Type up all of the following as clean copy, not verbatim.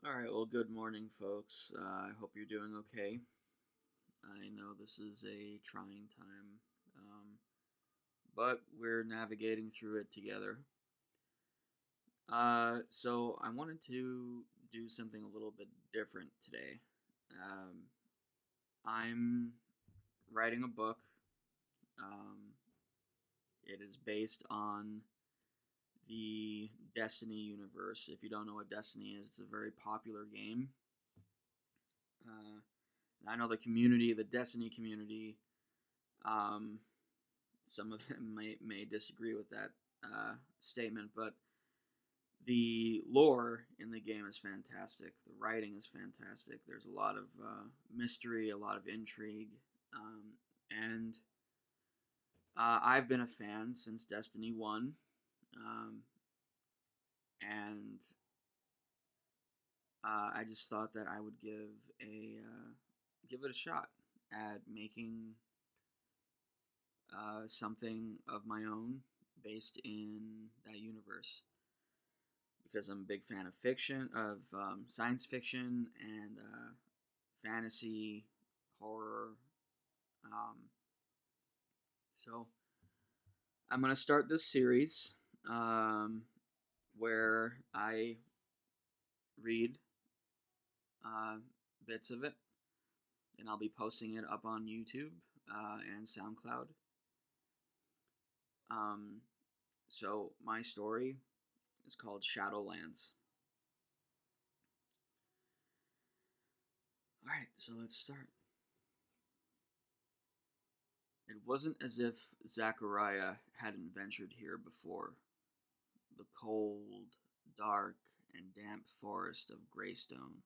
All right, well, good morning, folks. I hope you're doing okay. I know this is a trying time, but we're navigating through it together. So I wanted to do something a little bit different today. Um, I'm writing a book. Um, it is based on the Destiny universe. If you don't know what Destiny is, it's a very popular game. Uh, I know the Destiny community, um, some of them may disagree with that statement, but the lore in the game is fantastic. The writing is fantastic. There's a lot of mystery, a lot of intrigue, and I've been a fan since Destiny One, um, and I just thought that I would give it a shot at making something of my own based in that universe because I'm a big fan of science fiction, and fantasy, horror. Um, so I'm gonna start this series um, where I read uh, bits of it, and I'll be posting it up on YouTube and SoundCloud. Um, so my story is called Shadowlands. All right, so let's start. It wasn't as if Zachariah hadn't ventured here before. The cold, dark, and damp forest of Greystone,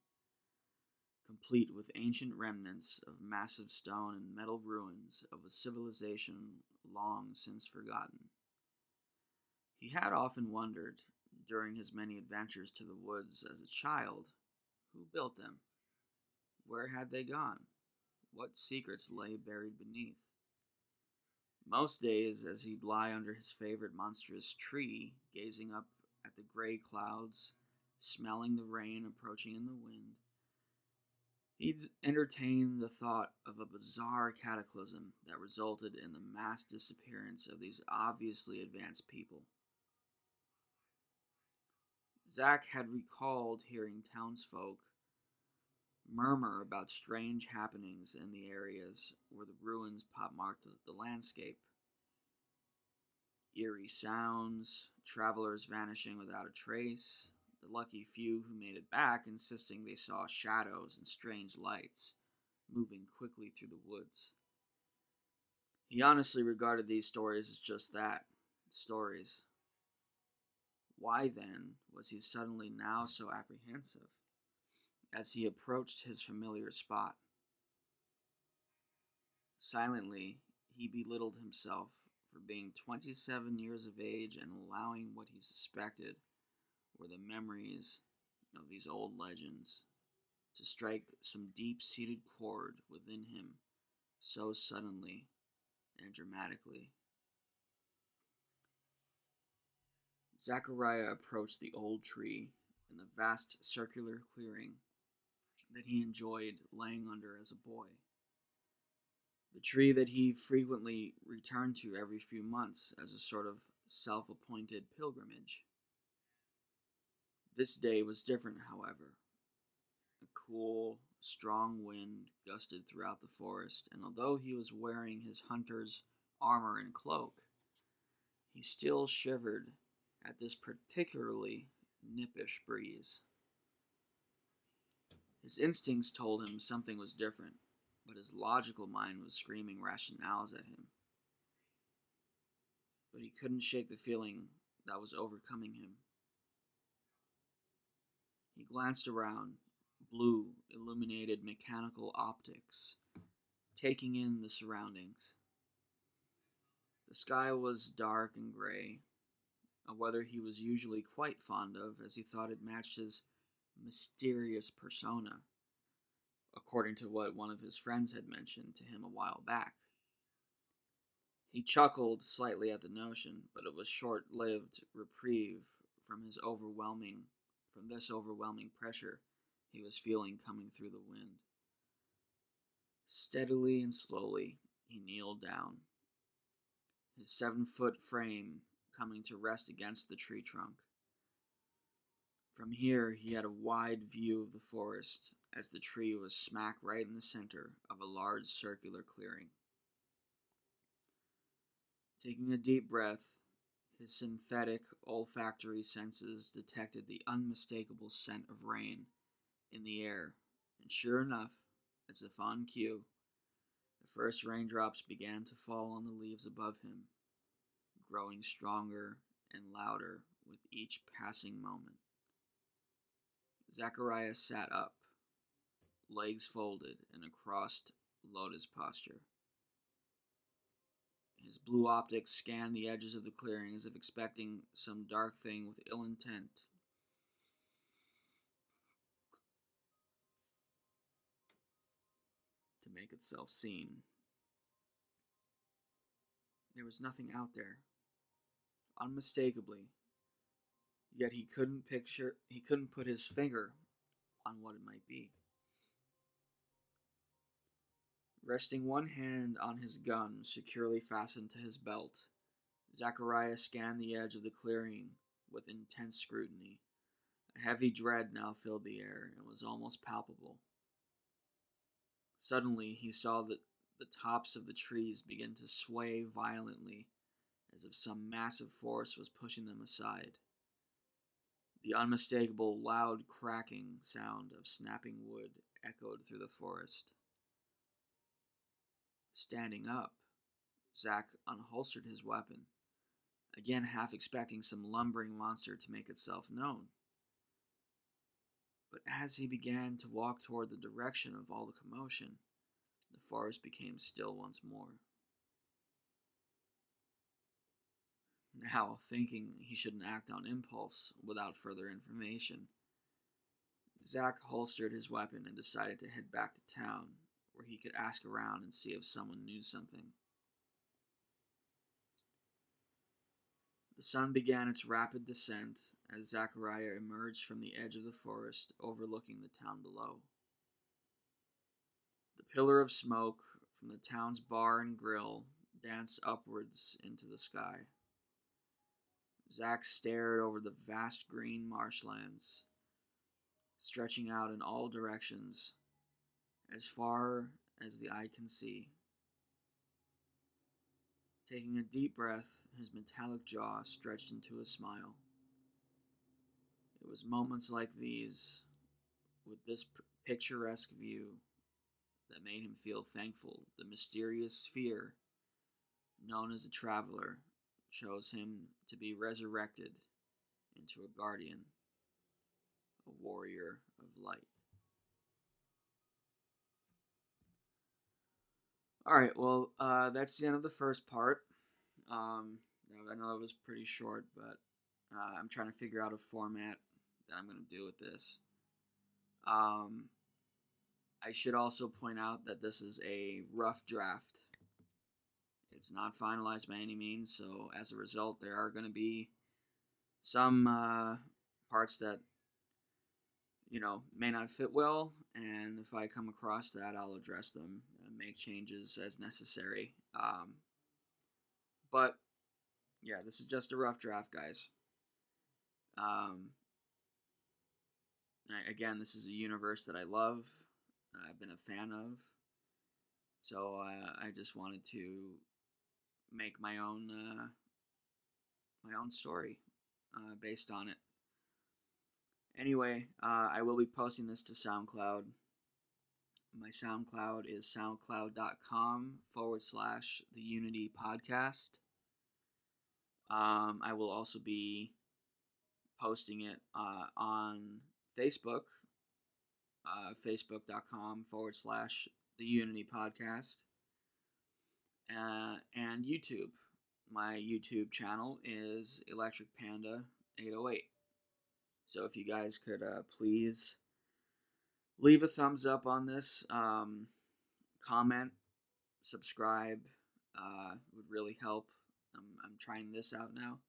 complete with ancient remnants of massive stone and metal ruins of a civilization long since forgotten. He had often wondered, during his many adventures to the woods as a child, who built them? Where had they gone? What secrets lay buried beneath? Most days, as he'd lie under his favorite monstrous tree, gazing up at the gray clouds, smelling the rain approaching in the wind, he'd entertain the thought of a bizarre cataclysm that resulted in the mass disappearance of these obviously advanced people. Zack had recalled hearing townsfolk murmur about strange happenings in the areas where the ruins marked the landscape. Eerie sounds, travelers vanishing without a trace, the lucky few who made it back insisting they saw shadows and strange lights moving quickly through the woods. He honestly regarded these stories as just that, stories. Why then was he suddenly now so apprehensive as he approached his familiar spot? Silently, he belittled himself for being 27 years of age and allowing what he suspected were the memories of these old legends to strike some deep seated chord within him so suddenly and dramatically. Zachariah approached the old tree in the vast circular clearing that he enjoyed laying under as a boy. The tree that he frequently returned to every few months as a sort of self appointed pilgrimage. This day was different, however. A cool, strong wind gusted throughout the forest, and although he was wearing his hunter's armor and cloak, he still shivered at this particularly nippish breeze. His instincts told him something was different, but his logical mind was screaming rationales at him. But he couldn't shake the feeling that was overcoming him. He glanced around, blue, illuminated mechanical optics, taking in the surroundings. The sky was dark and gray, a weather he was usually quite fond of, as he thought it matched his mysterious persona, according to what one of his friends had mentioned to him a while back. He chuckled slightly at the notion, but it was short-lived reprieve from this overwhelming pressure he was feeling coming through the wind. Steadily and slowly, he kneeled down, his 7-foot frame coming to rest against the tree trunk. From here, he had a wide view of the forest, as the tree was smack right in the center of a large circular clearing. Taking a deep breath, his synthetic olfactory senses detected the unmistakable scent of rain in the air, and sure enough, as if on cue, the first raindrops began to fall on the leaves above him, growing stronger and louder with each passing moment. Zachariah sat up, legs folded in a crossed lotus posture. His blue optics scanned the edges of the clearing as if expecting some dark thing with ill intent to make itself seen. There was nothing out there, unmistakably, yet he couldn't put his finger on what it might be. Resting one hand on his gun securely fastened to his belt, Zachariah scanned the edge of the clearing with intense scrutiny. A heavy dread now filled the air and was almost palpable. Suddenly, he saw that the tops of the trees begin to sway violently, as if some massive force was pushing them aside. The unmistakable loud cracking sound of snapping wood echoed through the forest. Standing up, Zack unholstered his weapon, again half expecting some lumbering monster to make itself known. But as he began to walk toward the direction of all the commotion, the forest became still once more. Now, thinking he shouldn't act on impulse without further information, Zack holstered his weapon and decided to head back to town, where he could ask around and see if someone knew something. The sun began its rapid descent as Zachariah emerged from the edge of the forest overlooking the town below. The pillar of smoke from the town's bar and grill danced upwards into the sky. Zack stared over the vast green marshlands, stretching out in all directions, as far as the eye can see. Taking a deep breath, his metallic jaw stretched into a smile. It was moments like these, with this picturesque view, that made him feel thankful the mysterious sphere, known as a traveler, chose him to be resurrected into a guardian, a warrior of light. Alright, well, that's the end of the first part. I know it was pretty short, but I'm trying to figure out a format that I'm going to do with this. I should also point out that this is a rough draft. It's not finalized by any means, so as a result, there are going to be some parts that, may not fit well, and if I come across that, I'll address them and make changes as necessary. But, yeah, this is just a rough draft, guys. Again, this is a universe that I love, I've been a fan of, so I just wanted to make my own story based on it. Anyway, I will be posting this to SoundCloud. My SoundCloud is soundcloud.com/the Unity Podcast. I will also be posting it on Facebook, facebook.com/the Unity Podcast, and YouTube. My YouTube channel is Electric Panda 808. So if you guys could please leave a thumbs up on this, comment, subscribe, would really help. I'm trying this out now,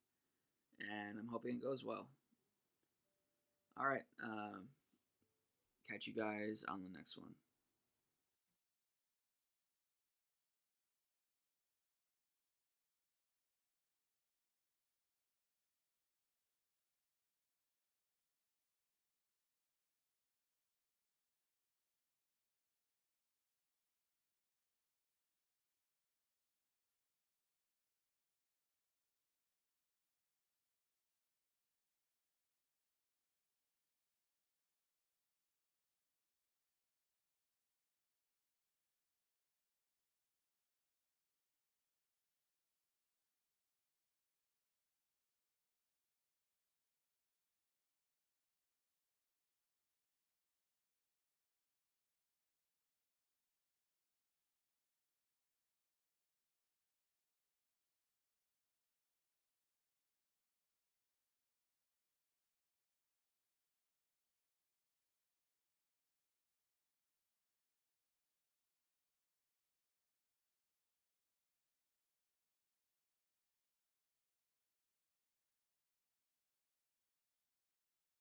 and I'm hoping it goes well. Alright, catch you guys on the next one.